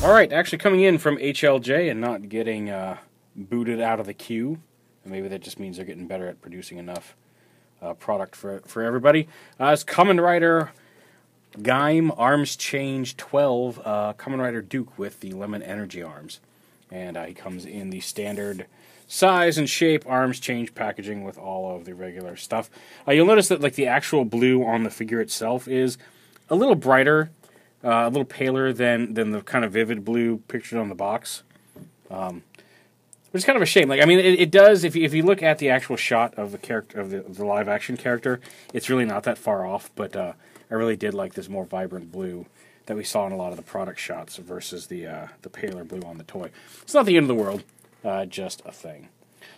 Alright, actually coming in from HLJ and not getting booted out of the queue. And maybe that just means they're getting better at producing enough product for everybody. It's Kamen Rider Gaim Arms Change 12, Kamen Rider Duke with the Lemon Energy arms. And he comes in the standard size and shape arms change packaging with all of the regular stuff. You'll notice that like the actual blue on the figure itself is a little brighter, a little paler than the kind of vivid blue pictured on the box. Which is kind of a shame. Like, I mean, it does. If you look at the actual shot of the character of the live action character, it's really not that far off. But I really did like this more vibrant blue that we saw in a lot of the product shots versus the paler blue on the toy. It's not the end of the world, just a thing.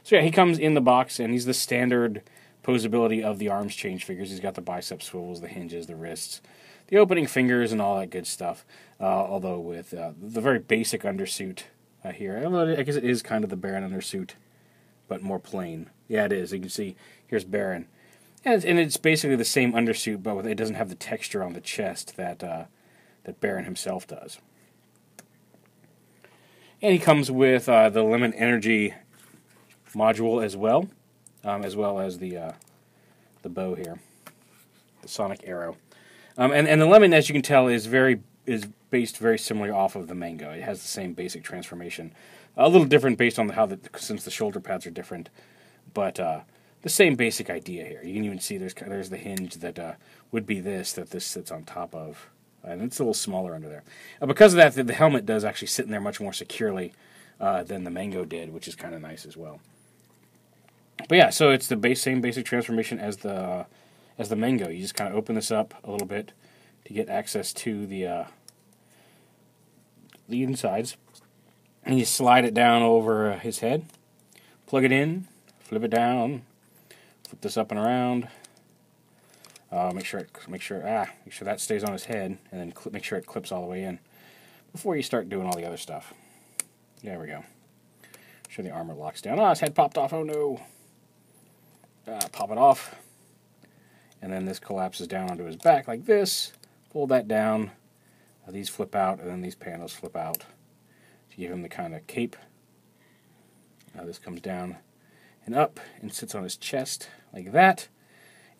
So yeah, he comes in the box, and he's the standard posability of the arms change figures. He's got the bicep swivels, the hinges, the wrists, the opening fingers, and all that good stuff. Although with the very basic undersuit here, I guess it is kind of the Baron undersuit, but more plain. Yeah, it is. You can see here's Baron, and it's basically the same undersuit, but it doesn't have the texture on the chest that that Baron himself does. And he comes with the Lemon Energy module as well as the bow here, the Sonic Arrow. And the Lemon, as you can tell, is based very similarly off of the Mango. It has the same basic transformation, a little different based on since the shoulder pads are different, but the same basic idea here. You can even see there's the hinge that would be this sits on top of, and it's a little smaller under there. Because of that, the helmet does actually sit in there much more securely than the Mango did, which is kind of nice as well. But yeah, so it's the same basic transformation as the Mango. You just kind of open this up a little bit to get access to the insides, and you slide it down over his head, plug it in, flip it down, flip this up and around. Make sure that stays on his head, and then make sure it clips all the way in before you start doing all the other stuff. There we go. Make sure the armor locks down. His head popped off. Oh no! Pop it off, and then this collapses down onto his back like this. Pull that down. These flip out, and then these panels flip out to give him the kind of cape. Now this comes down and up and sits on his chest like that.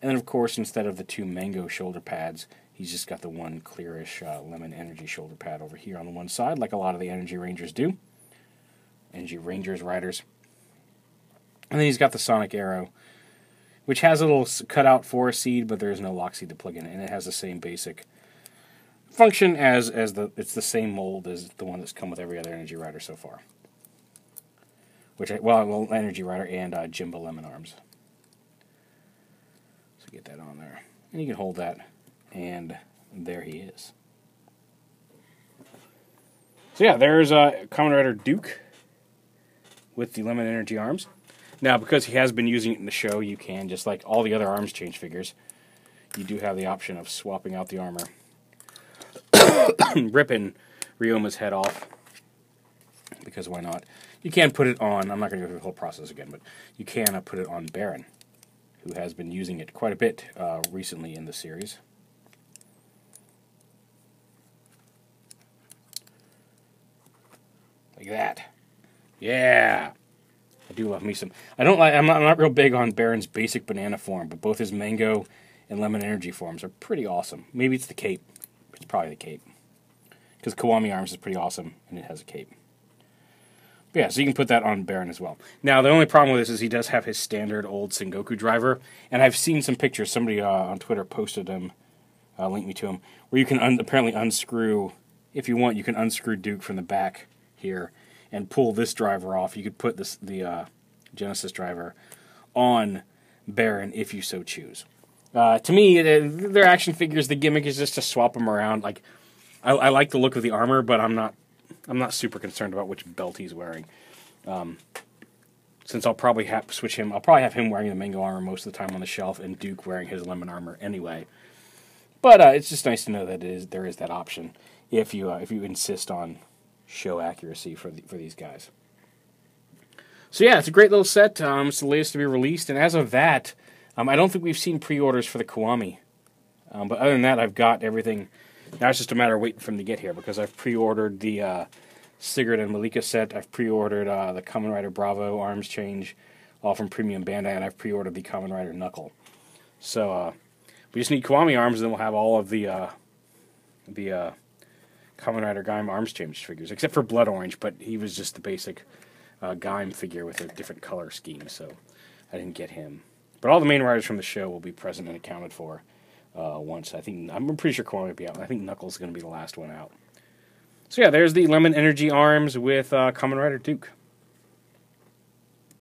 And then, of course, instead of the two Mango shoulder pads, he's just got the one clearish Lemon Energy shoulder pad over here on the one side, like a lot of the Energy Rangers do. Energy Rangers riders. And then he's got the Sonic Arrow, which has a little cutout for a seed, but there is no lock seed to plug in, and it has the same basic function as it's the same mold as the one that's come with every other Energy Rider so far. Well, Energy Rider and Jimbo Lemon arms. So get that on there, and you can hold that, and there he is. So yeah, there's Kamen Rider Duke with the Lemon Energy arms. Now, because he has been using it in the show, you can, just like all the other arms change figures, you do have the option of swapping out the armor, ripping Ryoma's head off, because why not? You can put it on, I'm not going to go through the whole process again, but you can put it on Baron, who has been using it quite a bit recently in the series. Like that. Yeah! I do love me some. I'm not real big on Baron's basic banana form, but both his Mango and Lemon Energy forms are pretty awesome. Maybe it's the cape. It's probably the cape. Because Kiwami Arms is pretty awesome, and it has a cape. But yeah, so you can put that on Baron as well. Now, the only problem with this is he does have his standard old Sengoku driver, and I've seen some pictures. Somebody on Twitter posted them, linked me to them, where you can apparently unscrew, if you want, you can unscrew Duke from the back here and pull this driver off. You could put the Genesis driver on Baron if you so choose. To me, they're action figures. The gimmick is just to swap them around. Like, I like the look of the armor, but I'm not super concerned about which belt he's wearing. Since I'll probably switch him. I'll probably have him wearing the Mango armor most of the time on the shelf, and Duke wearing his Lemon armor anyway. But it's just nice to know that there is that option if you insist on show accuracy for these guys. So yeah, it's a great little set. It's the latest to be released, and as of that, I don't think we've seen pre-orders for the Kiwami. But other than that, I've got everything Now it's just a matter of waiting for them to get here, because I've pre-ordered the Sigurd and Malika set. I've pre-ordered the Kamen Rider Bravo arms change, all from Premium Bandai, and I've pre-ordered the Kamen Rider Knuckle. So we just need Kiwami arms, and then we'll have all of the Kamen Rider Gaim arms change figures, except for Blood Orange, but he was just the basic Gaim figure with a different color scheme, so I didn't get him. But all the main riders from the show will be present and accounted for once. I'm pretty sure Kiwami will be out. I think Knuckles is going to be the last one out. So yeah, there's the Lemon Energy arms with Kamen Rider Duke.